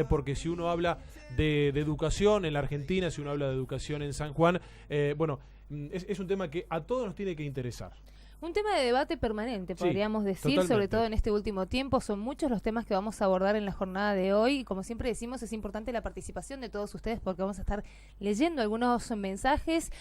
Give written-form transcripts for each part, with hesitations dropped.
porque si uno habla de educación en la Argentina, si uno habla de educación en San Juan, es un tema que a todos nos tiene que interesar. Un tema de debate permanente, podríamos decir, totalmente. sobre todo en este último tiempo. Son muchos los temas que vamos a abordar en la jornada de hoy. Y como siempre decimos, es importante la participación de todos ustedes porque vamos a estar leyendo algunos mensajes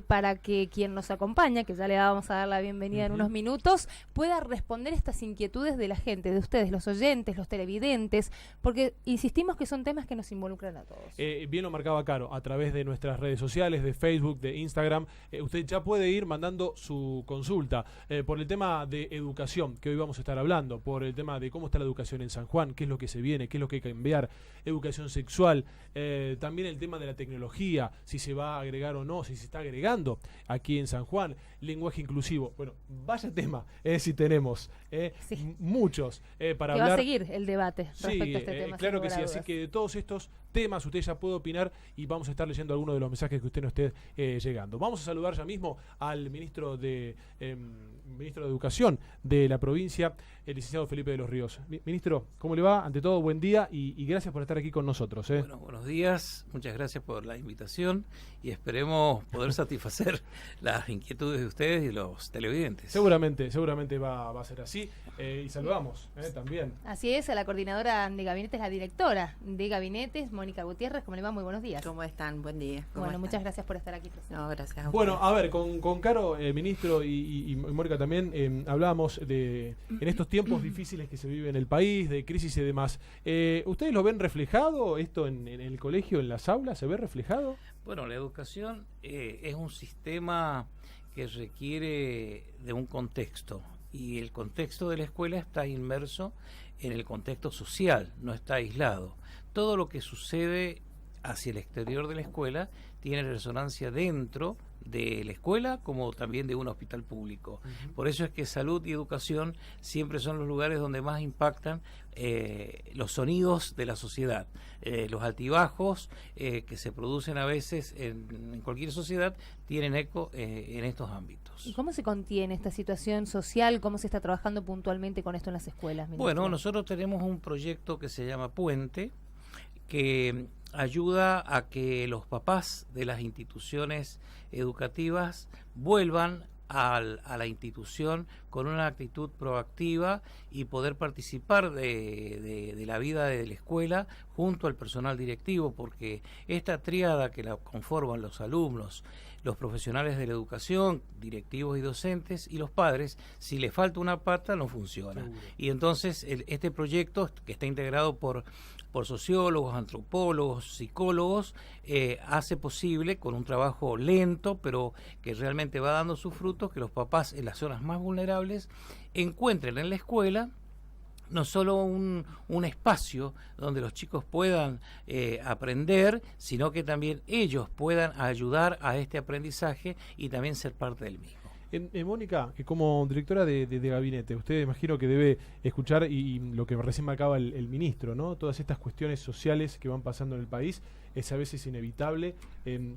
para que quien nos acompaña, que ya le vamos a dar la bienvenida en unos minutos, pueda responder estas inquietudes de la gente, de ustedes, los oyentes, los televidentes, porque insistimos que son temas que nos involucran a todos. Bien lo marcaba Caro, a través de nuestras redes sociales, de Facebook, de Instagram, usted ya puede ir mandando su consulta. Por el tema de educación, que hoy vamos a estar hablando, por el tema de cómo está la educación en San Juan, qué es lo que se viene, qué es lo que hay que cambiar, educación sexual, también el tema de la tecnología, si se va a agregar o no, si se está agregando aquí en San Juan, lenguaje inclusivo. Bueno, vaya tema, si tenemos muchos para hablar. Va a seguir el debate respecto a este tema. Claro que sí, así que de todos estos temas usted ya puede opinar y vamos a estar leyendo algunos de los mensajes que usted nos esté llegando. Vamos a saludar ya mismo al ministro de Educación de la provincia, el licenciado Felipe de los Ríos. Ministro, ¿cómo le va? Ante todo, buen día y gracias por estar aquí con nosotros. Bueno, buenos días, muchas gracias por la invitación y esperemos poder satisfacer las inquietudes de ustedes y los televidentes. Seguramente va a ser así y saludamos también. Así es, a la coordinadora de gabinetes, la directora de gabinetes, Mónica Gutiérrez. ¿Cómo le va? Muy buenos días. ¿Cómo están? Buen día. Bueno, muchas gracias por estar aquí presente. No, gracias a ustedes. Bueno, a ver, con Caro, ministro y Mónica también, hablábamos en estos tiempos difíciles que se vive en el país, de crisis y demás. ¿Ustedes lo ven reflejado esto en el colegio, en las aulas? ¿Se ve reflejado? Bueno, la educación es un sistema que requiere de un contexto y el contexto de la escuela está inmerso en el contexto social, no está aislado. Todo lo que sucede hacia el exterior de la escuela tiene resonancia dentro de la escuela como también de un hospital público. Por eso es que salud y educación siempre son los lugares donde más impactan los sonidos de la sociedad, los altibajos que se producen a veces en cualquier sociedad tienen eco en estos ámbitos. ¿Y cómo se contiene esta situación social? ¿Cómo se está trabajando puntualmente con esto en las escuelas, ministro? Bueno, nosotros tenemos un proyecto que se llama Puente, que ayuda a que los papás de las instituciones educativas vuelvan a la institución con una actitud proactiva y poder participar de la vida de la escuela junto al personal directivo, porque esta tríada que la conforman los alumnos, los profesionales de la educación, directivos y docentes, y los padres, si le falta una pata no funciona. Y entonces este proyecto, que está integrado por sociólogos, antropólogos, psicólogos, hace posible, con un trabajo lento, pero que realmente va dando sus frutos, que los papás en las zonas más vulnerables encuentren en la escuela no solo un espacio donde los chicos puedan aprender, sino que también ellos puedan ayudar a este aprendizaje y también ser parte del mismo. Mónica, que como directora de gabinete, usted imagino que debe escuchar y lo que recién marcaba el ministro, ¿no? Todas estas cuestiones sociales que van pasando en el país, es a veces inevitable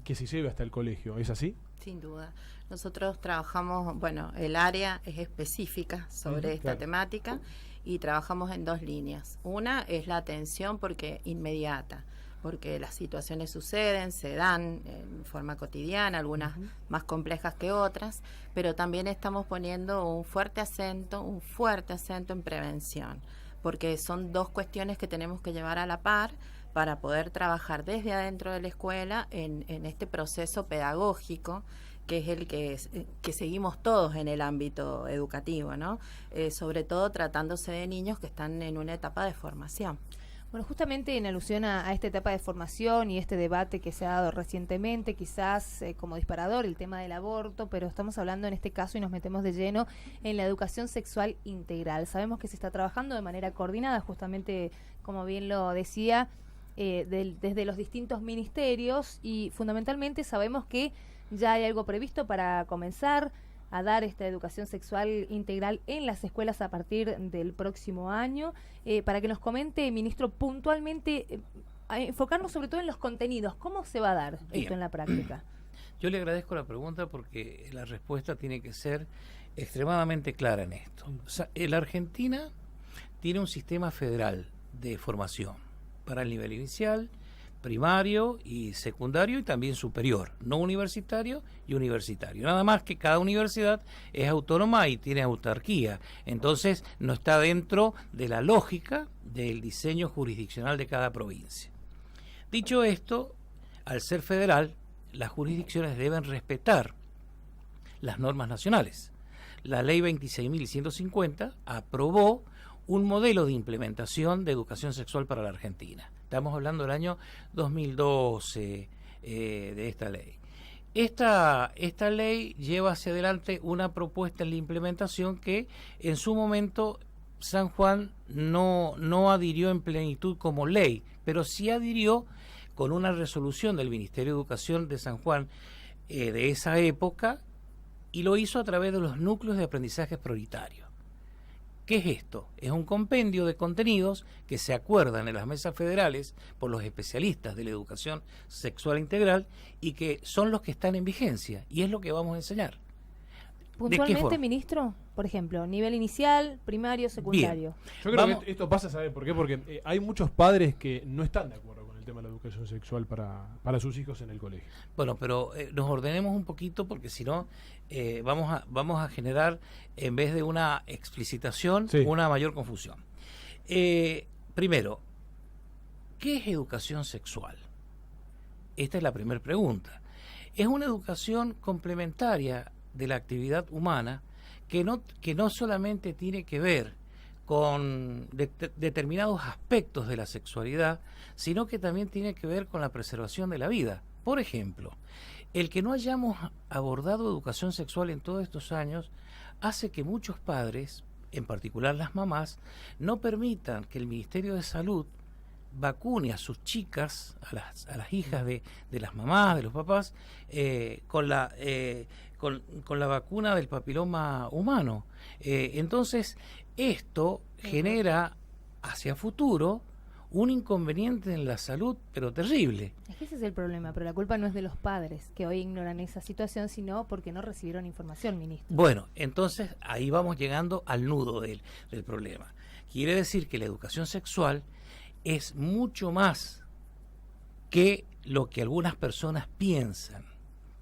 que se lleve hasta el colegio, ¿es así? Sin duda. Nosotros trabajamos, bueno, el área es específica sobre esta temática y trabajamos en dos líneas. Una es la atención porque inmediata, porque las situaciones suceden, se dan en forma cotidiana, algunas más complejas que otras, pero también estamos poniendo un fuerte acento en prevención, porque son dos cuestiones que tenemos que llevar a la par para poder trabajar desde adentro de la escuela en este proceso pedagógico que es el que seguimos todos en el ámbito educativo, ¿no? Sobre todo tratándose de niños que están en una etapa de formación. Bueno, justamente en alusión a esta etapa de formación y este debate que se ha dado recientemente, quizás como disparador el tema del aborto, pero estamos hablando en este caso y nos metemos de lleno en la educación sexual integral. Sabemos que se está trabajando de manera coordinada, justamente como bien lo decía, desde los distintos ministerios y fundamentalmente sabemos que ya hay algo previsto para comenzar a dar esta educación sexual integral en las escuelas a partir del próximo año. Para que nos comente, ministro, puntualmente, enfocarnos sobre todo en los contenidos. ¿Cómo se va a dar esto en la práctica? Yo le agradezco la pregunta porque la respuesta tiene que ser extremadamente clara en esto. O sea, la Argentina tiene un sistema federal de formación para el nivel inicial, primario y secundario y también superior, no universitario y universitario. Nada más que cada universidad es autónoma y tiene autarquía, entonces no está dentro de la lógica del diseño jurisdiccional de cada provincia. Dicho esto, al ser federal, las jurisdicciones deben respetar las normas nacionales. La ley 26.150 aprobó un modelo de implementación de educación sexual para la Argentina. Estamos hablando del año 2012 de esta ley. Esta ley lleva hacia adelante una propuesta en la implementación que en su momento San Juan no adhirió en plenitud como ley, pero sí adhirió con una resolución del Ministerio de Educación de San Juan de esa época, y lo hizo a través de los núcleos de aprendizaje prioritario. ¿Qué es esto? Es un compendio de contenidos que se acuerdan en las mesas federales por los especialistas de la educación sexual integral y que son los que están en vigencia, y es lo que vamos a enseñar. Puntualmente, ministro, por ejemplo, nivel inicial, primario, secundario. Bien. Yo creo que esto pasa, ¿sabe por qué? Porque hay muchos padres que no están de acuerdo con el tema de la educación sexual para sus hijos en el colegio. Bueno, pero nos ordenemos un poquito porque si no vamos a generar, en vez de una explicitación, una mayor confusión. Primero, ¿qué es educación sexual? Esta es la primera pregunta. Es una educación complementaria de la actividad humana que no solamente tiene que ver con determinados aspectos de la sexualidad, sino que también tiene que ver con la preservación de la vida. Por ejemplo, el que no hayamos abordado educación sexual en todos estos años hace que muchos padres, en particular las mamás, no permitan que el Ministerio de Salud vacune a sus chicas, a las hijas de las mamás, de los papás, con la vacuna del papiloma humano. Entonces, esto genera hacia futuro un inconveniente en la salud, pero terrible. Es que ese es el problema, pero la culpa no es de los padres que hoy ignoran esa situación, sino porque no recibieron información, ministro. Bueno, entonces ahí vamos llegando al nudo del problema. Quiere decir que la educación sexual es mucho más que lo que algunas personas piensan,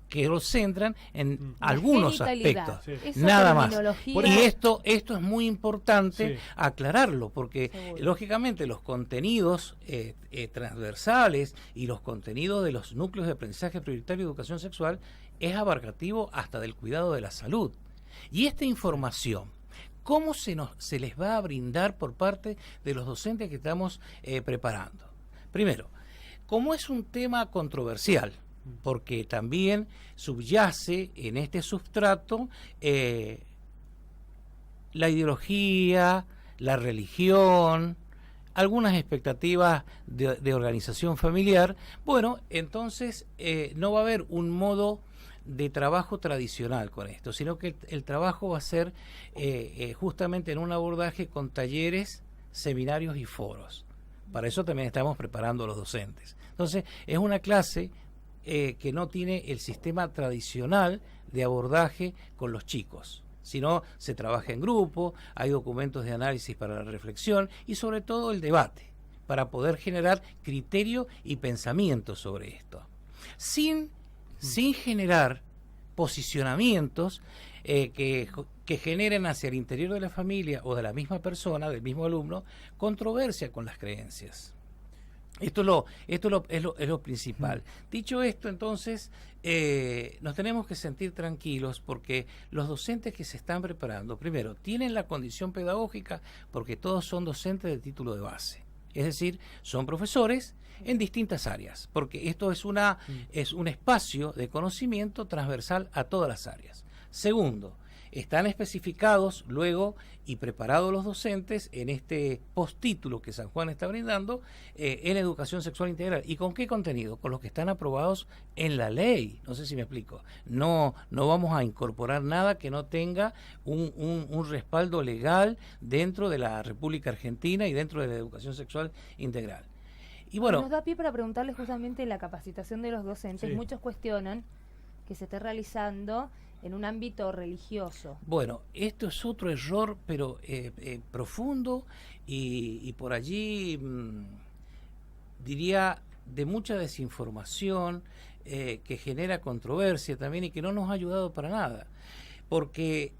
que lo centran en algunos aspectos, nada más. Y esto es muy importante aclararlo, porque lógicamente los contenidos transversales y los contenidos de los núcleos de aprendizaje prioritario de educación sexual es abarcativo hasta del cuidado de la salud. Y esta información, ¿cómo se les va a brindar por parte de los docentes que estamos preparando? Primero, como es un tema controversial, porque también subyace en este substrato la ideología, la religión, algunas expectativas de organización familiar. Bueno, entonces no va a haber un modo de trabajo tradicional con esto, sino que el trabajo va a ser justamente en un abordaje con talleres, seminarios y foros. Para eso también estamos preparando a los docentes. Entonces, es una clase que no tiene el sistema tradicional de abordaje con los chicos, sino se trabaja en grupo, hay documentos de análisis para la reflexión y sobre todo el debate, para poder generar criterio y pensamiento sobre esto, sin generar posicionamientos que generen hacia el interior de la familia o de la misma persona, del mismo alumno, controversia con las creencias. Esto es lo principal. Dicho esto, entonces, nos tenemos que sentir tranquilos porque los docentes que se están preparando, primero, tienen la condición pedagógica porque todos son docentes de título de base. Es decir, son profesores en distintas áreas, porque esto es un espacio de conocimiento transversal a todas las áreas. Segundo, están especificados luego y preparados los docentes en este postítulo que San Juan está brindando en educación sexual integral. ¿Y con qué contenido? Con los que están aprobados en la ley. No sé si me explico. No vamos a incorporar nada que no tenga un respaldo legal dentro de la República Argentina y dentro de la educación sexual integral. Y bueno, nos da pie para preguntarle justamente la capacitación de los docentes. Sí. Muchos cuestionan que se esté realizando en un ámbito religioso. Bueno, esto es otro error, pero profundo y por allí diría, de mucha desinformación, que genera controversia también y que no nos ha ayudado para nada. Porque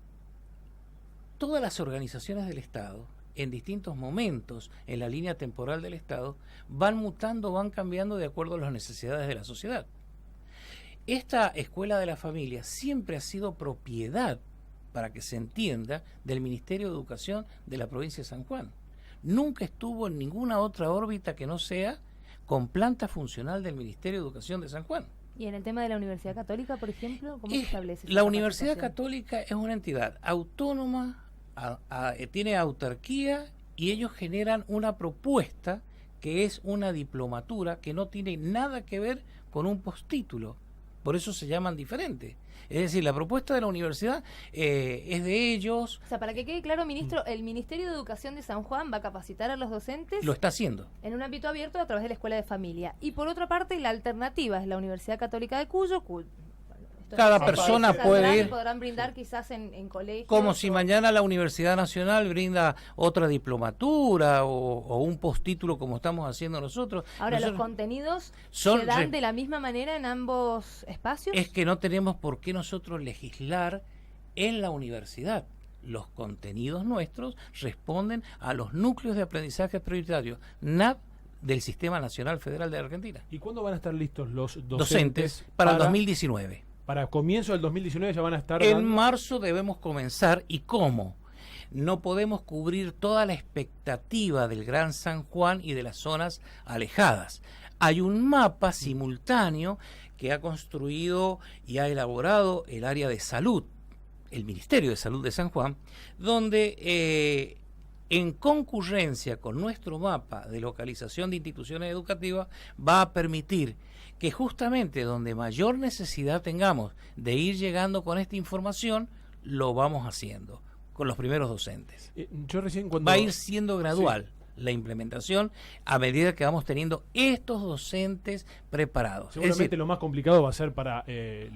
todas las organizaciones del Estado, en distintos momentos en la línea temporal del Estado, van mutando, van cambiando de acuerdo a las necesidades de la sociedad. Esta escuela de la familia siempre ha sido propiedad, para que se entienda, del Ministerio de Educación de la provincia de San Juan. Nunca estuvo en ninguna otra órbita que no sea con planta funcional del Ministerio de Educación de San Juan. Y en el tema de la Universidad Católica, por ejemplo, ¿cómo se establece? La Universidad Católica es una entidad autónoma, tiene autarquía, y ellos generan una propuesta que es una diplomatura que no tiene nada que ver con un postítulo. Por eso se llaman diferentes. Es decir, la propuesta de la universidad es de ellos. O sea, para que quede claro, ministro, el Ministerio de Educación de San Juan va a capacitar a los docentes. Lo está haciendo. En un ámbito abierto a través de la Escuela de Familia. Y por otra parte, la alternativa es la Universidad Católica de Cuyo. Cada persona puede ir. Podrán brindar quizás en colegios. Como si mañana la Universidad Nacional brinda otra diplomatura o un postítulo como estamos haciendo nosotros. Ahora, nosotros ¿los contenidos se dan de la misma manera en ambos espacios? Es que no tenemos por qué nosotros legislar en la universidad. Los contenidos nuestros responden a los núcleos de aprendizaje prioritarios, NAP, del Sistema Nacional Federal de Argentina. ¿Y cuándo van a estar listos los docentes para el 2019? Para comienzo del 2019 ya van a estar... En marzo debemos comenzar. ¿Y cómo? No podemos cubrir toda la expectativa del Gran San Juan y de las zonas alejadas. Hay un mapa simultáneo que ha construido y ha elaborado el área de salud, el Ministerio de Salud de San Juan, donde en concurrencia con nuestro mapa de localización de instituciones educativas va a permitir que justamente donde mayor necesidad tengamos de ir llegando con esta información, lo vamos haciendo con los primeros docentes. Yo recién cuando... Va a ir siendo gradual la implementación a medida que vamos teniendo estos docentes preparados. Seguramente es decir, lo más complicado va a ser para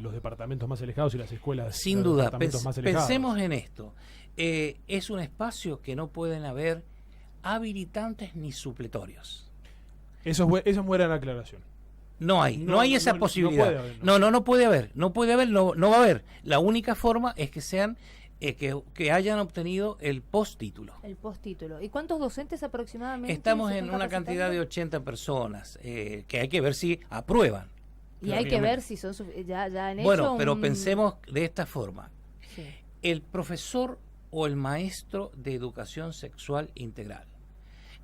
los departamentos más alejados y las escuelas. Sin duda, más alejados. Pensemos en esto. Es un espacio que no pueden haber habilitantes ni supletorios. Eso es buena aclaración. No hay esa posibilidad. No puede haber, no va a haber. La única forma es que sean que hayan obtenido el postítulo. El postítulo. ¿Y cuántos docentes aproximadamente? Estamos en una cantidad de 80 personas, que hay que ver si aprueban. Y hay que ver si son ya han hecho. Bueno, pero pensemos de esta forma. Sí. El profesor o el maestro de educación sexual integral,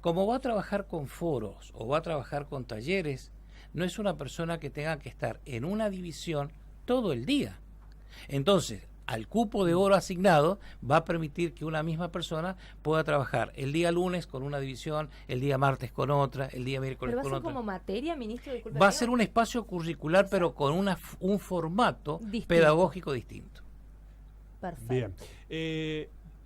como va a trabajar con foros o va a trabajar con talleres, no es una persona que tenga que estar en una división todo el día. Entonces, al cupo de hora asignado va a permitir que una misma persona pueda trabajar el día lunes con una división, el día martes con otra, el día miércoles con otra. ¿Pero va a ser como materia, ministro? Disculpe, va a ser un espacio curricular, pero con un formato pedagógico distinto. Perfecto. Bien.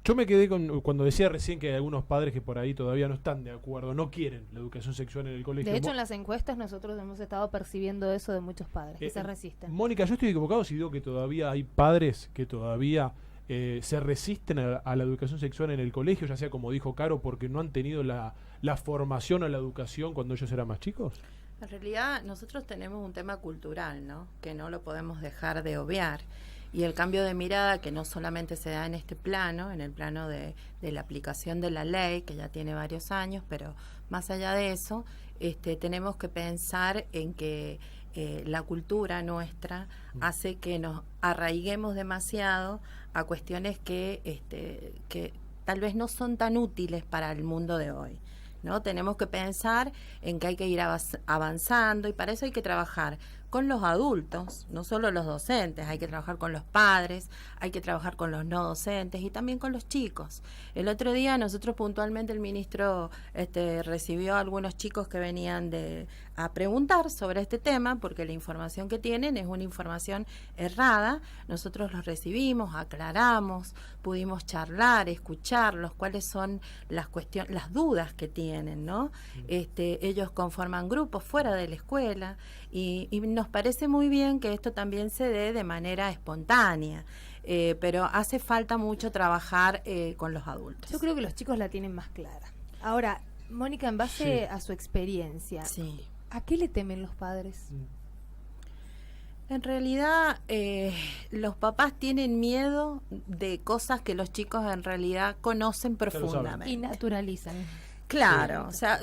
Yo me quedé cuando decía recién que hay algunos padres que por ahí todavía no están de acuerdo, no quieren la educación sexual en el colegio. De hecho, en las encuestas nosotros hemos estado percibiendo eso de muchos padres que se resisten. Mónica, yo estoy equivocado si digo que todavía hay padres que todavía se resisten a la educación sexual en el colegio, ya sea como dijo Caro, porque no han tenido la formación o la educación cuando ellos eran más chicos. En realidad nosotros tenemos un tema cultural, ¿no? Que no lo podemos dejar de obviar. Y el cambio de mirada que no solamente se da en este plano, en el plano de la aplicación de la ley, que ya tiene varios años, pero más allá de eso, tenemos que pensar en que la cultura nuestra hace que nos arraiguemos demasiado a cuestiones que tal vez no son tan útiles para el mundo de hoy, ¿no? Tenemos que pensar en que hay que ir avanzando y para eso hay que trabajar con los adultos, no solo los docentes, hay que trabajar con los padres, hay que trabajar con los no docentes y también con los chicos. El otro día nosotros puntualmente el ministro recibió a algunos chicos que venían a preguntar sobre este tema porque la información que tienen es una información errada. Nosotros los recibimos, aclaramos, pudimos charlar, escucharlos, cuáles son las dudas que tienen, ¿no? Ellos conforman grupos fuera de la escuela y nos parece muy bien que esto también se dé de manera espontánea, pero hace falta mucho trabajar con los adultos. Yo creo que los chicos la tienen más clara. Ahora, Mónica, en base a su experiencia, Sí. ¿a qué le temen los padres? En realidad, los papás tienen miedo de cosas que los chicos en realidad conocen lo saben. profundamente. Y naturalizan. Claro, o sea,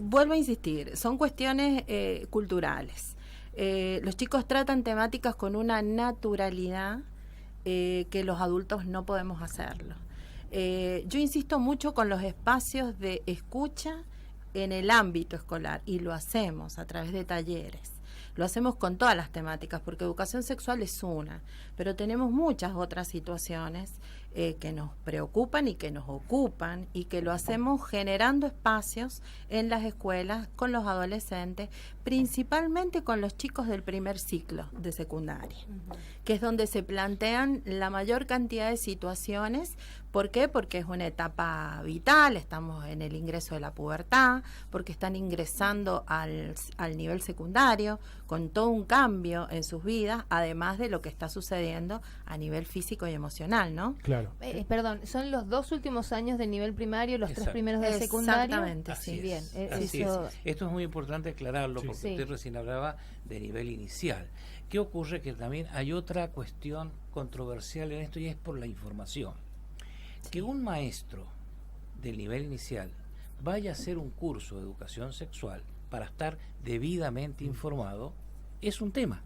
vuelvo a insistir, son cuestiones culturales. Los chicos tratan temáticas con una naturalidad que los adultos no podemos hacerlo. Yo insisto mucho con los espacios de escucha en el ámbito escolar y lo hacemos a través de talleres. Lo hacemos con todas las temáticas, porque educación sexual es una, pero tenemos muchas otras situaciones que nos preocupan y que nos ocupan, y que lo hacemos generando espacios en las escuelas con los adolescentes, principalmente con los chicos del primer ciclo de secundaria, que es donde se plantean la mayor cantidad de situaciones. ¿Por qué? Porque es una etapa vital, estamos en el ingreso de la pubertad, porque están ingresando al nivel secundario, con todo un cambio en sus vidas, además de lo que está sucediendo a nivel físico y emocional, ¿no? Claro. Perdón, ¿son los 2 últimos años del nivel primario, los 3 primeros del secundario? Exactamente, Así sí. es, Bien, así eso... es. Esto es muy importante aclararlo, Sí. porque Sí. usted recién hablaba de nivel inicial. ¿Qué ocurre? Que también hay otra cuestión controversial en esto, y es por la información. Que un maestro del nivel inicial vaya a hacer un curso de educación sexual para estar debidamente informado es un tema.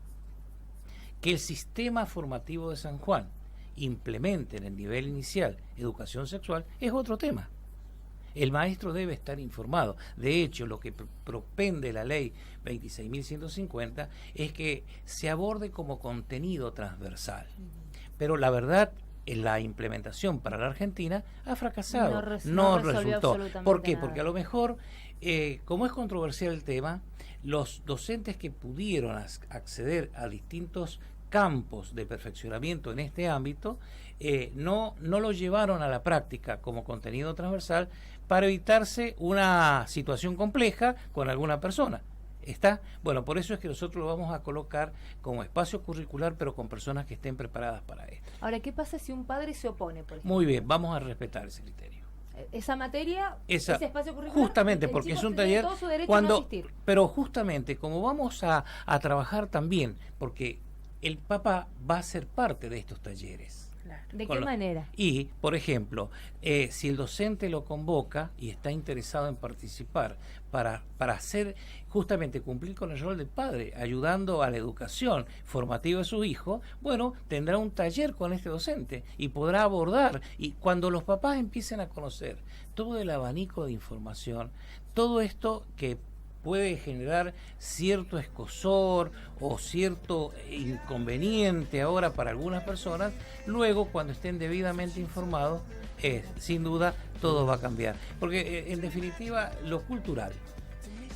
Que el sistema formativo de San Juan implemente en el nivel inicial educación sexual es otro tema. El maestro debe estar informado. De hecho, lo que propende la ley 26.150 es que se aborde como contenido transversal. Pero la verdad, en la implementación para la Argentina ha fracasado. No No resolvió resultó. absolutamente ¿Por qué? nada. Porque a lo mejor, como es controversial el tema, los docentes que pudieron acceder a distintos campos de perfeccionamiento en este ámbito no lo llevaron a la práctica como contenido transversal, para evitarse una situación compleja con alguna persona. ¿Está? Bueno, por eso es que nosotros lo vamos a colocar como espacio curricular, pero con personas que estén preparadas para esto. Ahora, ¿qué pasa si un padre se opone, por ejemplo? Muy bien, vamos a respetar ese criterio. Esa materia, ese espacio curricular, justamente el porque chico es un tiene taller todo su derecho a no asistir. pero justamente como vamos a trabajar también, porque el papá va a ser parte de estos talleres. ¿De qué manera? Y, por ejemplo, si el docente lo convoca y está interesado en participar para hacer, justamente cumplir con el rol del padre, ayudando a la educación formativa de su hijo, bueno, tendrá un taller con este docente y podrá abordar. Y cuando los papás empiecen a conocer todo el abanico de información, todo esto que puede generar cierto escozor o cierto inconveniente ahora para algunas personas, luego cuando estén debidamente informados, sin duda todo va a cambiar. Porque en definitiva lo cultural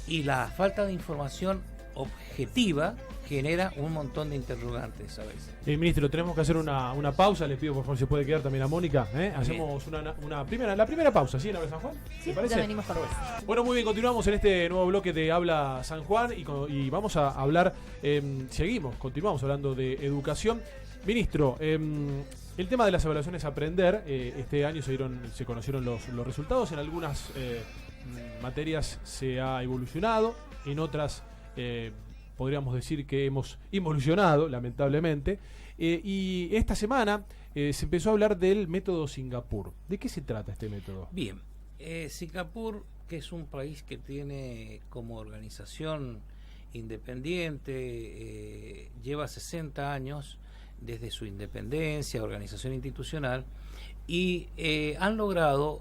y la falta de información objetiva genera un montón de interrogantes a veces. Ministro, tenemos que hacer una pausa. Les pido por favor si puede quedar también a Mónica. Hacemos la primera pausa, ¿sí? En Habla San Juan. Sí, ¿Te parece? ya venimos con Bueno, muy bien, continuamos en este nuevo bloque de Habla San Juan y vamos a hablar, continuamos hablando de educación. Ministro, el tema de las evaluaciones a aprender, este año se conocieron los resultados. En algunas materias se ha evolucionado, en otras podríamos decir que hemos involucionado, lamentablemente. Y esta semana se empezó a hablar del método Singapur. ¿De qué se trata este método? Bien, Singapur, que es un país que tiene como organización independiente, lleva 60 años desde su independencia, organización institucional, y han logrado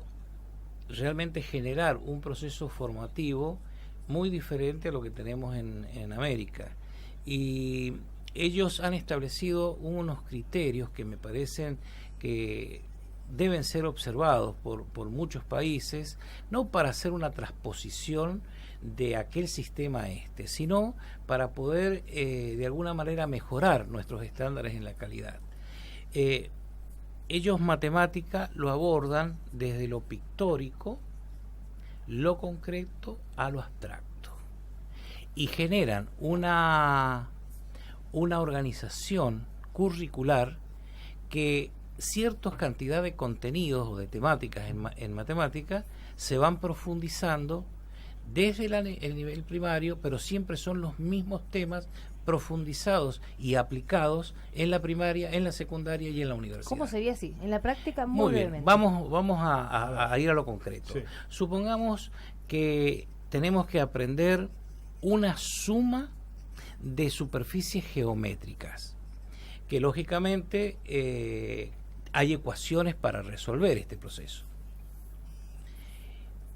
realmente generar un proceso formativo muy diferente a lo que tenemos en América. Y ellos han establecido unos criterios que me parecen que deben ser observados por muchos países, no para hacer una transposición de aquel sistema sino para poder de alguna manera mejorar nuestros estándares en la calidad. Ellos matemática lo abordan desde lo pictórico, lo concreto a lo abstracto, y generan una organización curricular que ciertas cantidad de contenidos o de temáticas en matemática se van profundizando desde el nivel primario, pero siempre son los mismos temas profundizados y aplicados en la primaria, en la secundaria y en la universidad. ¿Cómo sería así? En la práctica, muy bien, brevemente. vamos a ir a lo concreto. Sí. Supongamos que tenemos que aprender una suma de superficies geométricas, que lógicamente hay ecuaciones para resolver este proceso.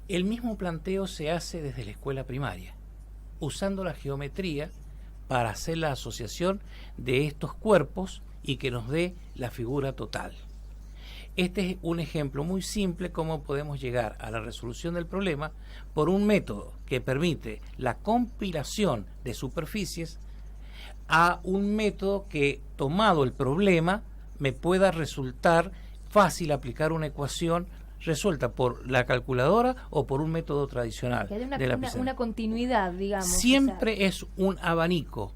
El mismo planteo se hace desde la escuela primaria, usando la geometría para hacer la asociación de estos cuerpos y que nos dé la figura total. Este es un ejemplo muy simple cómo podemos llegar a la resolución del problema por un método que permite la compilación de superficies a un método que, tomado el problema, me pueda resultar fácil aplicar una ecuación resuelta por la calculadora o por un método tradicional. Que haya de la pizarra. una continuidad, digamos. Siempre es un abanico.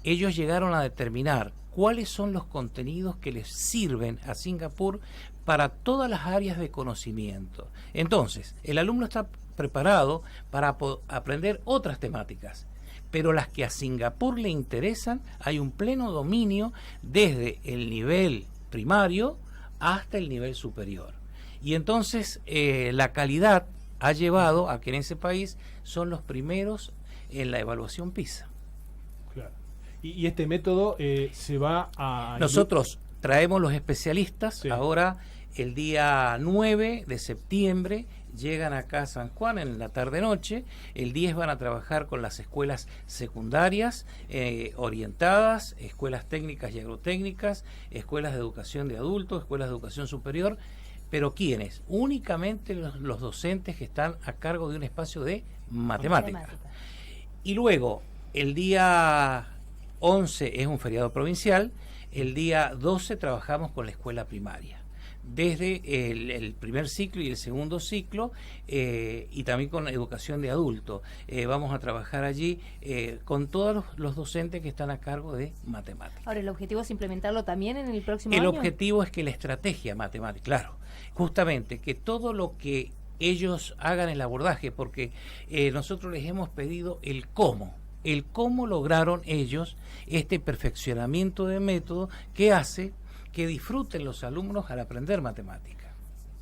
Ellos llegaron a determinar cuáles son los contenidos que les sirven a Singapur para todas las áreas de conocimiento. Entonces, el alumno está preparado para aprender otras temáticas, pero las que a Singapur le interesan, hay un pleno dominio desde el nivel primario hasta el nivel superior. Y entonces la calidad ha llevado a que en ese país son los primeros en la evaluación PISA. Claro. Y este método se va a... Nosotros traemos los especialistas, Sí. ahora el día 9 de septiembre llegan acá a San Juan en la tarde-noche, el 10 van a trabajar con las escuelas secundarias orientadas, escuelas técnicas y agrotécnicas, escuelas de educación de adultos, escuelas de educación superior, pero ¿quiénes? Únicamente los docentes que están a cargo de un espacio de matemáticas. Y luego, el día 11 es un feriado provincial, el día 12 trabajamos con la escuela primaria, desde el primer ciclo y el segundo ciclo, y también con educación de adulto. Vamos a trabajar allí con todos los docentes que están a cargo de matemáticas. Ahora, ¿el objetivo es implementarlo también en el próximo El año? objetivo es que la estrategia matemática, claro, justamente que todo lo que ellos hagan el abordaje, porque nosotros les hemos pedido el cómo lograron ellos este perfeccionamiento de método que hace que disfruten los alumnos al aprender matemática.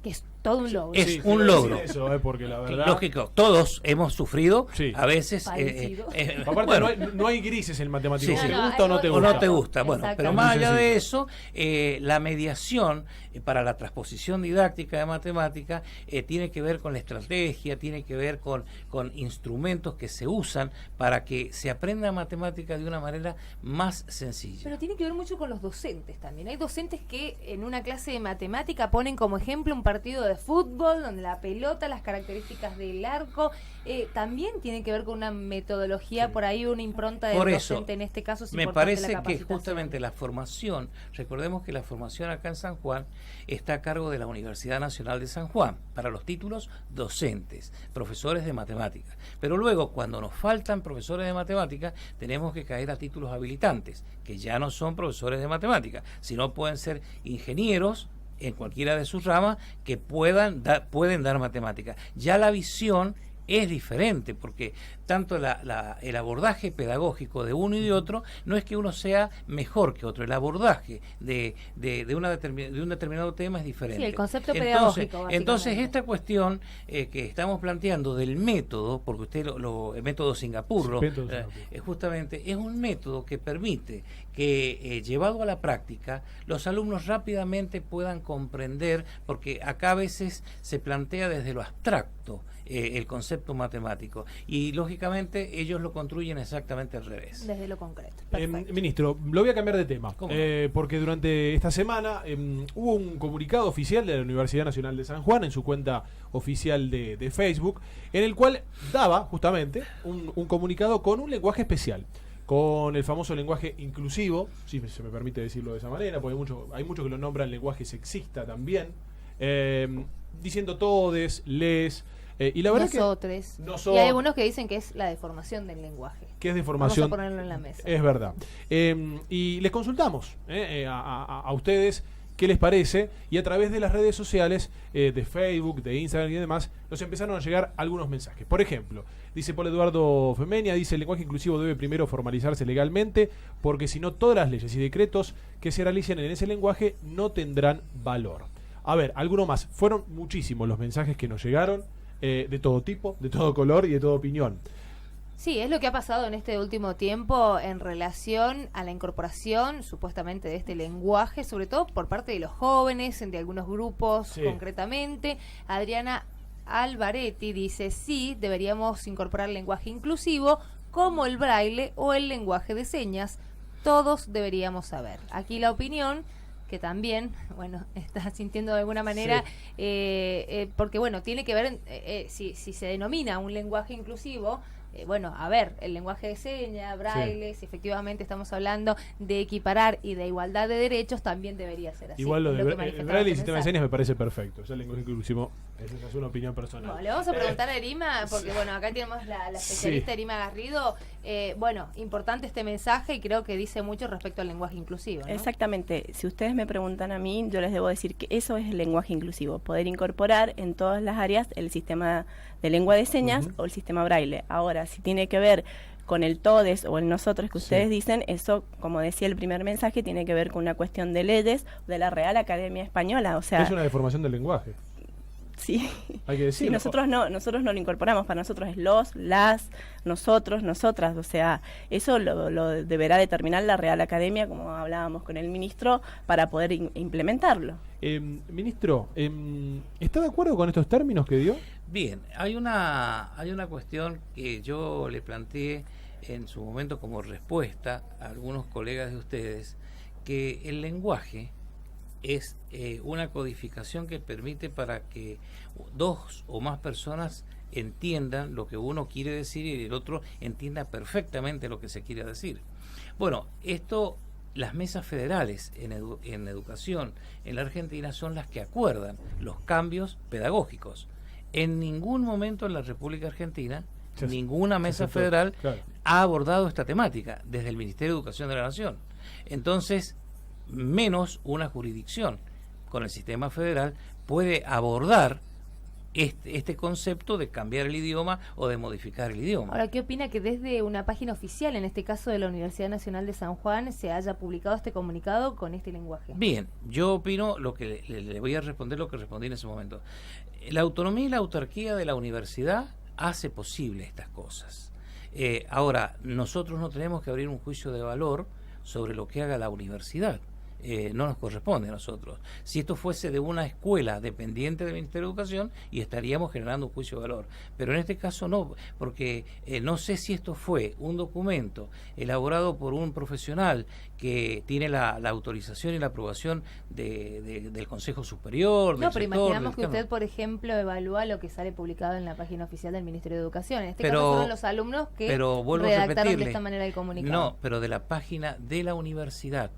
Que es todo un logro. Es un logro. Eso, porque la verdad... Lógico, todos hemos sufrido, Sí. a veces... Parecido. Aparte, bueno, no hay grises en matemáticas. Sí, sí. ¿Te No, gusta o no te o o gusta? no te gusta. Bueno, pero Exactamente. más allá Muy de eso, la mediación para la transposición didáctica de matemática tiene que ver con la estrategia, tiene que ver con instrumentos que se usan para que se aprenda matemática de una manera más sencilla. Pero tiene que ver mucho con los docentes también. Hay docentes que en una clase de matemática ponen como ejemplo un partido de fútbol donde la pelota, las características del arco, también tiene que ver con una metodología, por ahí una impronta del Por eso, docente en este caso. Es me importante parece la que capacitación. justamente la formación, recordemos que la formación acá en San Juan está a cargo de la Universidad Nacional de San Juan para los títulos docentes, profesores de matemáticas. Pero luego, cuando nos faltan profesores de matemáticas, tenemos que caer a títulos habilitantes, que ya no son profesores de matemáticas, sino pueden ser ingenieros en cualquiera de sus ramas que pueden dar matemáticas. Ya la visión es diferente, porque tanto el abordaje pedagógico de uno y de otro no es que uno sea mejor que otro, el abordaje de un determinado tema es diferente. Sí, el concepto pedagógico, básicamente. Entonces esta cuestión que estamos planteando del método, porque usted el método Singapur, justamente es un método que permite que llevado a la práctica los alumnos rápidamente puedan comprender, porque acá a veces se plantea desde lo abstracto el concepto matemático y lógicamente ellos lo construyen exactamente al revés. Desde lo concreto. Perfecto. Ministro, lo voy a cambiar de tema, ¿Cómo no? porque durante esta semana hubo un comunicado oficial de la Universidad Nacional de San Juan en su cuenta oficial de Facebook, en el cual daba justamente un comunicado con un lenguaje especial, con el famoso lenguaje inclusivo, si se me permite decirlo de esa manera, porque hay muchos que lo nombran lenguaje sexista también, diciendo todes, les... y la verdad Nosotros. que Y hay algunos que dicen que es la deformación del lenguaje. que es deformación. Vamos a ponerlo en la mesa. Es verdad. Y les consultamos a ustedes qué les parece, y a través de las redes sociales, de Facebook, de Instagram y demás, nos empezaron a llegar algunos mensajes. Por ejemplo, dice Paul Eduardo Femenia, dice: el lenguaje inclusivo debe primero formalizarse legalmente, porque si no todas las leyes y decretos que se realicen en ese lenguaje no tendrán valor. A ver, alguno más. Fueron muchísimos los mensajes que nos llegaron, de todo tipo, de todo color y de toda opinión. Sí, es lo que ha pasado en este último tiempo en relación a la incorporación supuestamente de este lenguaje, sobre todo por parte de los jóvenes, de algunos grupos concretamente. Adriana Alvaretti dice: sí, deberíamos incorporar lenguaje inclusivo como el braille o el lenguaje de señas. Todos deberíamos saber. Aquí la opinión que también, bueno, está sintiendo de alguna manera, porque bueno, tiene que ver, si se denomina un lenguaje inclusivo, bueno, a ver, el lenguaje de señas, braille, si efectivamente estamos hablando de equiparar y de igualdad de derechos, también debería ser así. Igual lo de braille y sistema de señas me parece perfecto. Es el lenguaje inclusivo, esa es una opinión personal. Bueno, le vamos a preguntar a Erima, porque bueno, acá tenemos la especialista Erima Garrido. Bueno, importante este mensaje y creo que dice mucho respecto al lenguaje inclusivo, ¿no? Exactamente. Si ustedes me preguntan a mí, yo les debo decir que eso es el lenguaje inclusivo, poder incorporar en todas las áreas el sistema de lengua de señas o el sistema braille. Ahora, si tiene que ver con el todes o el nosotros que ustedes dicen, eso, como decía el primer mensaje, tiene que ver con una cuestión de leyes de la Real Academia Española. O sea, es una deformación del lenguaje. Sí, hay que decirlo. Sí, nosotros no lo incorporamos, para nosotros es los, las, nosotros, nosotras, o sea, eso lo deberá determinar la Real Academia, como hablábamos con el ministro, para poder implementarlo. Ministro, ¿está de acuerdo con estos términos que dio? Bien, hay una cuestión que yo le planteé en su momento como respuesta a algunos colegas de ustedes, que el lenguaje es una codificación que permite para que dos o más personas entiendan lo que uno quiere decir y el otro entienda perfectamente lo que se quiere decir. Bueno, esto, las mesas federales en educación en la Argentina son las que acuerdan los cambios pedagógicos. En ningún momento en la República Argentina ninguna mesa federal ha abordado esta temática desde el Ministerio de Educación de la Nación. Entonces, menos una jurisdicción con el sistema federal puede abordar este concepto de cambiar el idioma o de modificar el idioma. Ahora, ¿qué opina que desde una página oficial, en este caso de la Universidad Nacional de San Juan, se haya publicado este comunicado con este lenguaje? Bien, yo opino lo que le voy a responder lo que respondí en ese momento. La autonomía y la autarquía de la universidad hace posible estas cosas. Ahora, nosotros no tenemos que abrir un juicio de valor sobre lo que haga la universidad. No nos corresponde a nosotros. Si esto fuese de una escuela dependiente del Ministerio de Educación, y estaríamos generando un juicio de valor, pero en este caso no, porque no sé si esto fue un documento elaborado por un profesional que tiene la autorización y la aprobación del Consejo Superior. No, pero imaginamos que usted, por ejemplo, evalúa lo que sale publicado en la página oficial del Ministerio de Educación. En este caso fueron los alumnos que redactaron de esta manera el comunicado. No, pero de la página de la universidad.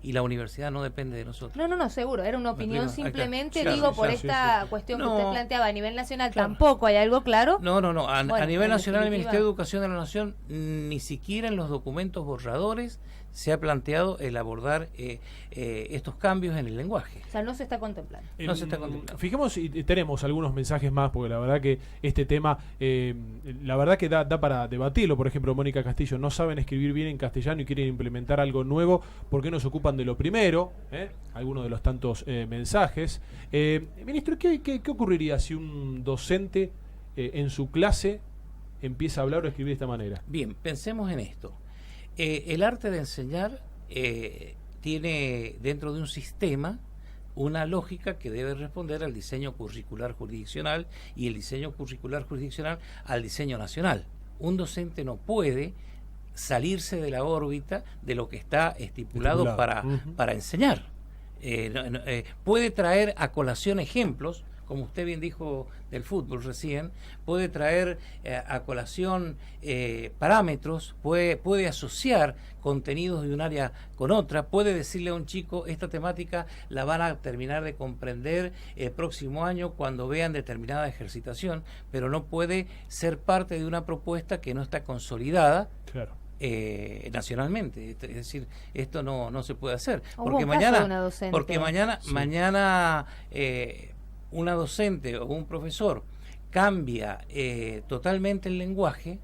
Y la universidad no depende de nosotros. No, seguro, era una opinión simplemente, digo, por esta cuestión que No. usted planteaba a nivel nacional, tampoco hay algo claro. No, a nivel en nacional, el definitiva, Ministerio de Educación de la Nación, ni siquiera en los documentos borradores se ha planteado el abordar estos cambios en el lenguaje. O sea, no se está contemplando. No se está contemplando. Fijemos y tenemos algunos mensajes más, porque la verdad que este tema, la verdad que da para debatirlo. Por ejemplo, Mónica Castillo: no saben escribir bien en castellano y quieren implementar algo nuevo, ¿por qué no se ocupan de lo primero? Algunos de los tantos mensajes. Ministro, ¿qué ocurriría si un docente en su clase empieza a hablar o escribir de esta manera? Bien, pensemos en esto. El arte de enseñar tiene dentro de un sistema una lógica que debe responder al diseño curricular jurisdiccional y el diseño curricular jurisdiccional al diseño nacional. Un docente no puede salirse de la órbita de lo que está estipulado para enseñar. Puede traer a colación ejemplos, como usted bien dijo del fútbol recién, puede traer a colación parámetros, puede asociar contenidos de un área con otra, puede decirle a un chico: esta temática la van a terminar de comprender el próximo año cuando vean determinada ejercitación, pero no puede ser parte de una propuesta que no está consolidada nacionalmente. Es decir, esto no se puede hacer. Hubo Porque un caso mañana, de una docente. mañana una docente o un profesor cambia totalmente el lenguaje,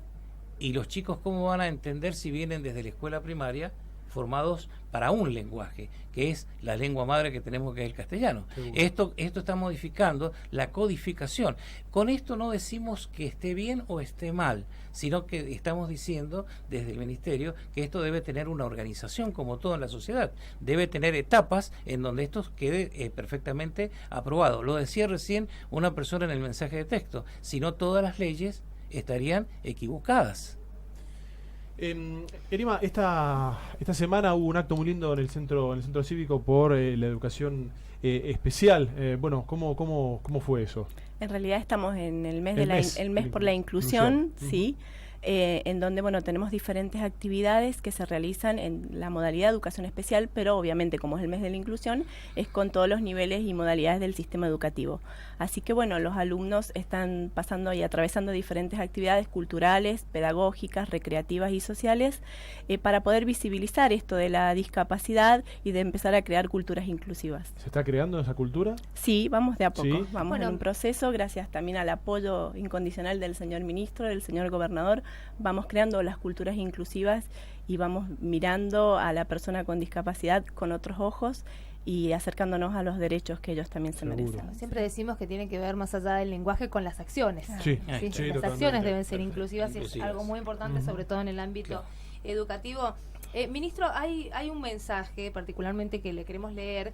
y los chicos cómo van a entender si vienen desde la escuela primaria formados para un lenguaje, que es la lengua madre que tenemos, que es el castellano. Esto está modificando la codificación. Con esto no decimos que esté bien o esté mal, sino que estamos diciendo desde el Ministerio que esto debe tener una organización, como todo en la sociedad. Debe tener etapas en donde esto quede perfectamente aprobado. Lo decía recién una persona en el mensaje de texto: si no, todas las leyes estarían equivocadas. Erima, esta semana hubo un acto muy lindo en el centro cívico por la educación especial. Bueno, ¿cómo fue eso? En realidad estamos en el mes, el mes por la inclusión. sí, en donde tenemos diferentes actividades que se realizan en la modalidad de educación especial, pero obviamente, como es el mes de la inclusión, es con todos los niveles y modalidades del sistema educativo. Así que los alumnos están pasando y atravesando diferentes actividades culturales, pedagógicas, recreativas y sociales para poder visibilizar esto de la discapacidad y de empezar a crear culturas inclusivas. ¿Se está creando esa cultura? Sí, vamos de a poco. ¿Sí? Vamos en un proceso, gracias también al apoyo incondicional del señor ministro, del señor gobernador. Vamos creando las culturas inclusivas y vamos mirando a la persona con discapacidad con otros ojos y acercándonos a los derechos que ellos también se merecen. Siempre decimos que tiene que ver más allá del lenguaje con las acciones. Sí, las acciones deben ser inclusivas y es algo muy importante, sobre todo en el ámbito educativo. Ministro, hay un mensaje particularmente que le queremos leer.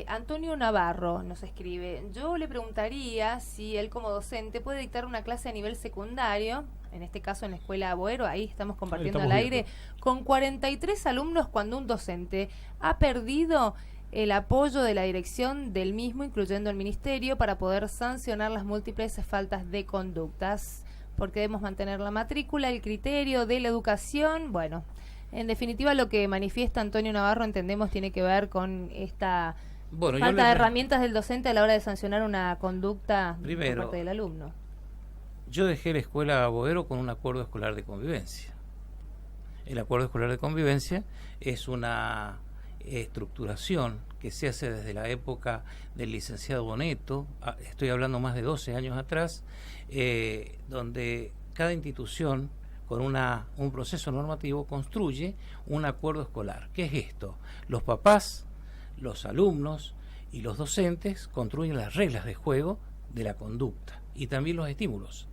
Antonio Navarro nos escribe: yo le preguntaría si él como docente puede dictar una clase a nivel secundario, en este caso en la escuela Boero, ahí estamos compartiendo al aire, con 43 alumnos, cuando un docente ha perdido el apoyo de la dirección del mismo, incluyendo el ministerio, para poder sancionar las múltiples faltas de conductas, porque debemos mantener la matrícula, el criterio de la educación. Bueno, en definitiva, lo que manifiesta Antonio Navarro, entendemos, tiene que ver con esta falta de herramientas del docente a la hora de sancionar una conducta por parte del alumno. Yo dejé la escuela Boero con un acuerdo escolar de convivencia. El acuerdo escolar de convivencia es una estructuración que se hace desde la época del licenciado Boneto, estoy hablando más de 12 años atrás, donde cada institución con un proceso normativo construye un acuerdo escolar. ¿Qué es esto? Los papás, los alumnos y los docentes construyen las reglas de juego de la conducta y también los estímulos.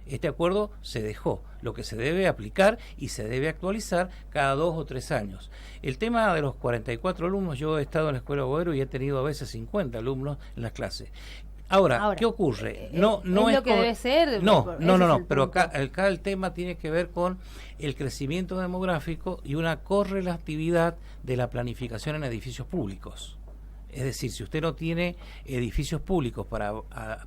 Este acuerdo se dejó, lo que se debe aplicar y se debe actualizar cada 2 o 3 años. El tema de los 44 alumnos, yo he estado en la escuela Boero y he tenido a veces 50 alumnos en las clases. Ahora, ¿qué ocurre? No es lo que debe ser. No, pero acá el tema tiene que ver con el crecimiento demográfico y una correlatividad de la planificación en edificios públicos. Es decir, si usted no tiene edificios públicos para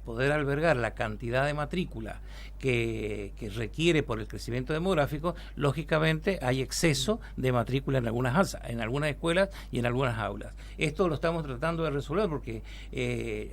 poder albergar la cantidad de matrícula que requiere por el crecimiento demográfico, lógicamente hay exceso de matrícula en algunas escuelas y en algunas aulas. Esto lo estamos tratando de resolver porque,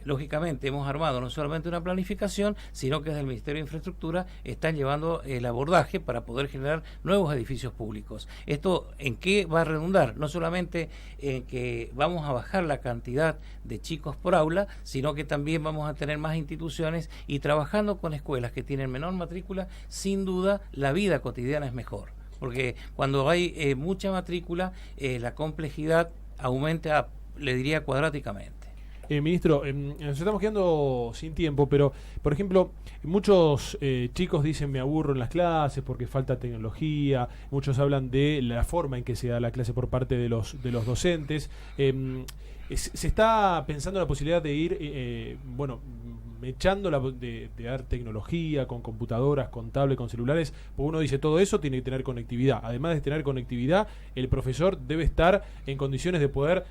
lógicamente, hemos armado no solamente una planificación, sino que desde el Ministerio de Infraestructura están llevando el abordaje para poder generar nuevos edificios públicos. ¿Esto en qué va a redundar? No solamente en que vamos a bajar la cantidad de chicos por aula, sino que también vamos a tener más instituciones, y trabajando con escuelas que tienen menor matrícula, sin duda la vida cotidiana es mejor, porque cuando hay mucha matrícula, la complejidad aumenta, le diría, cuadráticamente. Ministro, nos estamos quedando sin tiempo, pero, por ejemplo, muchos chicos dicen: me aburro en las clases porque falta tecnología. Muchos hablan de la forma en que se da la clase por parte de los docentes. Se está pensando la posibilidad de ir, echando de dar tecnología con computadoras, con tablet, con celulares, porque uno dice todo eso tiene que tener conectividad. Además de tener conectividad, el profesor debe estar en condiciones de poder,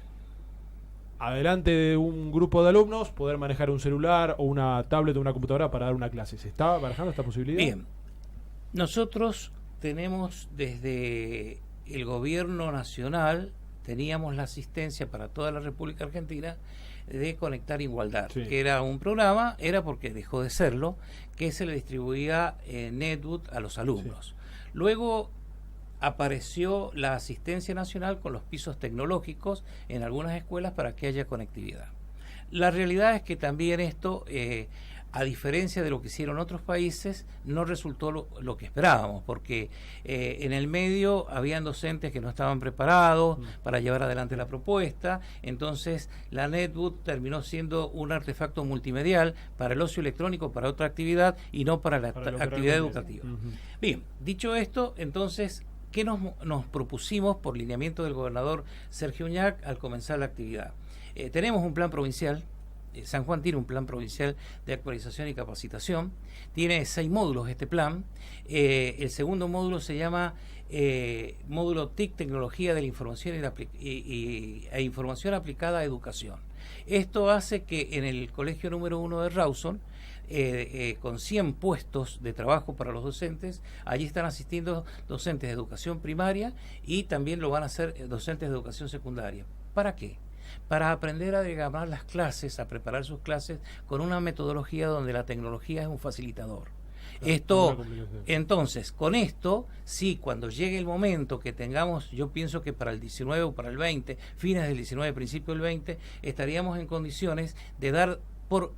adelante de un grupo de alumnos, poder manejar un celular o una tablet o una computadora para dar una clase. ¿Se está barajando esta posibilidad? Bien, nosotros tenemos desde el gobierno nacional, teníamos la asistencia para toda la República Argentina de Conectar Igualdad, que era un programa, era porque dejó de serlo, que se le distribuía Netbook a los alumnos. Luego apareció la asistencia nacional con los pisos tecnológicos en algunas escuelas para que haya conectividad. La realidad es que también esto, a diferencia de lo que hicieron otros países, no resultó lo que esperábamos, porque en el medio habían docentes que no estaban preparados para llevar adelante la propuesta. Entonces la Netbook terminó siendo un artefacto multimedial para el ocio electrónico, para otra actividad y no para la actividad educativa. Bien, dicho esto, entonces, ¿qué nos propusimos por lineamiento del gobernador Sergio Uñac al comenzar la actividad? Tenemos un plan provincial. San Juan tiene un plan provincial de actualización y capacitación. Tiene 6 módulos este plan. El segundo módulo se llama módulo TIC, Tecnología de la Información e Información aplicada a educación. Esto hace que en el colegio número 1 de Rawson, con 100 puestos de trabajo para los docentes, allí están asistiendo docentes de educación primaria y también lo van a hacer docentes de educación secundaria. ¿Para qué? Para aprender a diagramar las clases, a preparar sus clases con una metodología donde la tecnología es un facilitador. Entonces, con esto, sí, cuando llegue el momento que tengamos, yo pienso que para el 19 o para el 20, fines del 19, principio del 20, estaríamos en condiciones de dar por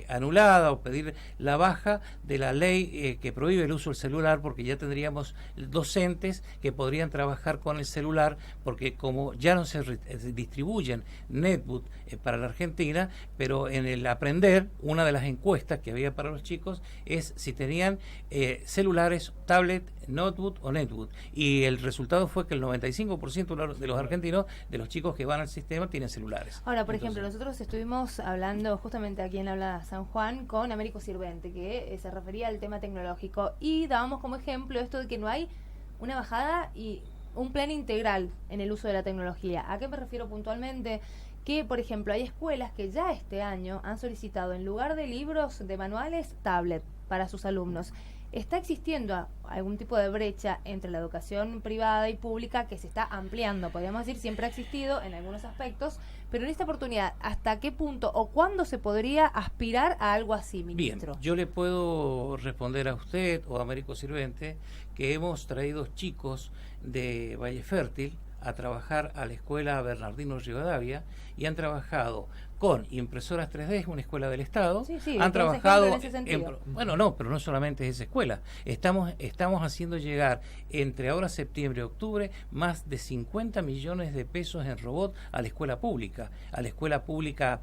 anulada o pedir la baja de la ley que prohíbe el uso del celular, porque ya tendríamos docentes que podrían trabajar con el celular, porque como ya no se distribuyen netbook para la Argentina, pero en el aprender, una de las encuestas que había para los chicos es si tenían celulares, tablet, notebook o netbook, y el resultado fue que el 95% de los argentinos, de los chicos que van al sistema, tienen celulares. Ahora, por ejemplo, nosotros estuvimos hablando justamente aquí en Habla San Juan con Américo Sirvente, que se refería al tema tecnológico, y dábamos como ejemplo esto de que no hay una bajada y un plan integral en el uso de la tecnología. ¿A qué me refiero puntualmente? Que, por ejemplo, hay escuelas que ya este año han solicitado, en lugar de libros, de manuales, tablet para sus alumnos. Está existiendo algún tipo de brecha entre la educación privada y pública que se está ampliando, podríamos decir, siempre ha existido en algunos aspectos, pero en esta oportunidad, ¿hasta qué punto o cuándo se podría aspirar a algo así, ministro? Bien, yo le puedo responder a usted o a Américo Sirvente que hemos traído chicos de Valle Fértil a trabajar a la escuela Bernardino Rivadavia y han trabajado con impresoras 3D, es una escuela del Estado. Sí, han trabajado en ese sentido. bueno, no, pero no solamente es esa escuela. Estamos haciendo llegar entre ahora septiembre y octubre más de 50 millones de pesos en robot a la escuela pública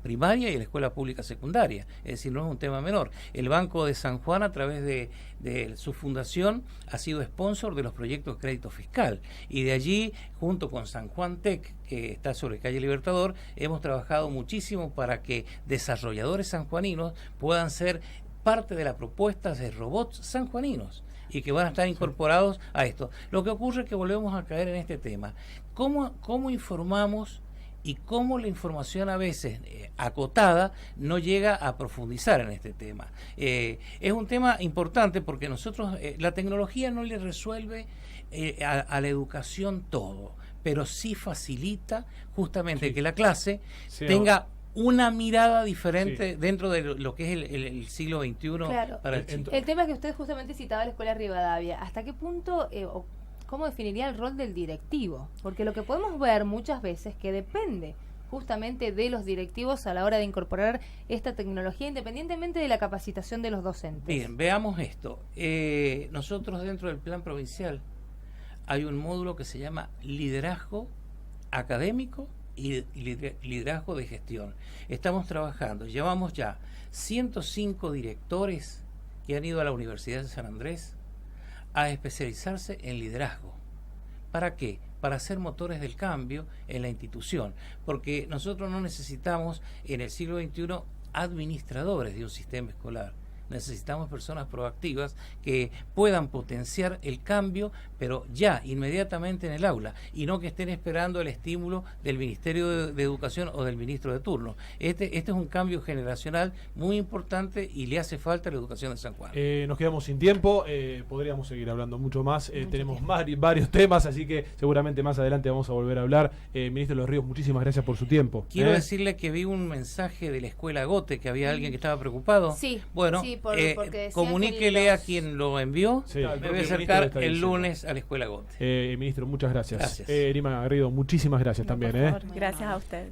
primaria y a la escuela pública secundaria. Es decir, no es un tema menor. El Banco de San Juan, a través de su fundación, ha sido sponsor de los proyectos de crédito fiscal, y de allí, junto con San Juan Tech, que está sobre calle Libertador, hemos trabajado muchísimo para que desarrolladores sanjuaninos puedan ser parte de la propuesta de robots sanjuaninos y que van a estar incorporados a esto. Lo que ocurre es que volvemos a caer en este tema. ¿Cómo informamos y cómo la información a veces acotada no llega a profundizar en este tema? Es un tema importante porque nosotros, la tecnología no le resuelve a la educación todo, pero sí facilita justamente que la clase tenga una mirada diferente dentro de lo que es el siglo XXI. Claro. Para el chico. El tema es que usted justamente citaba la escuela Rivadavia. ¿Hasta qué punto o cómo definiría el rol del directivo? Porque lo que podemos ver muchas veces que depende justamente de los directivos a la hora de incorporar esta tecnología, independientemente de la capacitación de los docentes. Bien, veamos esto. Nosotros dentro del plan provincial hay un módulo que se llama liderazgo académico y liderazgo de gestión. Estamos trabajando, llevamos ya 105 directores que han ido a la Universidad de San Andrés a especializarse en liderazgo. ¿Para qué? Para ser motores del cambio en la institución, porque nosotros no necesitamos en el siglo XXI administradores de un sistema escolar. Necesitamos personas proactivas que puedan potenciar el cambio, pero ya, inmediatamente en el aula, y no que estén esperando el estímulo del Ministerio de Educación o del ministro de turno. Este es un cambio generacional muy importante y le hace falta a la educación de San Juan. Nos quedamos sin tiempo, podríamos seguir hablando mucho más. Tenemos varios temas, así que seguramente más adelante vamos a volver a hablar. Ministro de los Ríos, muchísimas gracias por su tiempo. Quiero decirle que vi un mensaje de la escuela Gote, que había alguien que estaba preocupado. Sí, bueno, sí, porque comuníquele a quien lo envió. Sí. Me voy a acercar el lunes a la Escuela Gote. Ministro, muchas gracias. Gracias. Erima Garrido, muchísimas gracias también. Por favor, gracias a ustedes.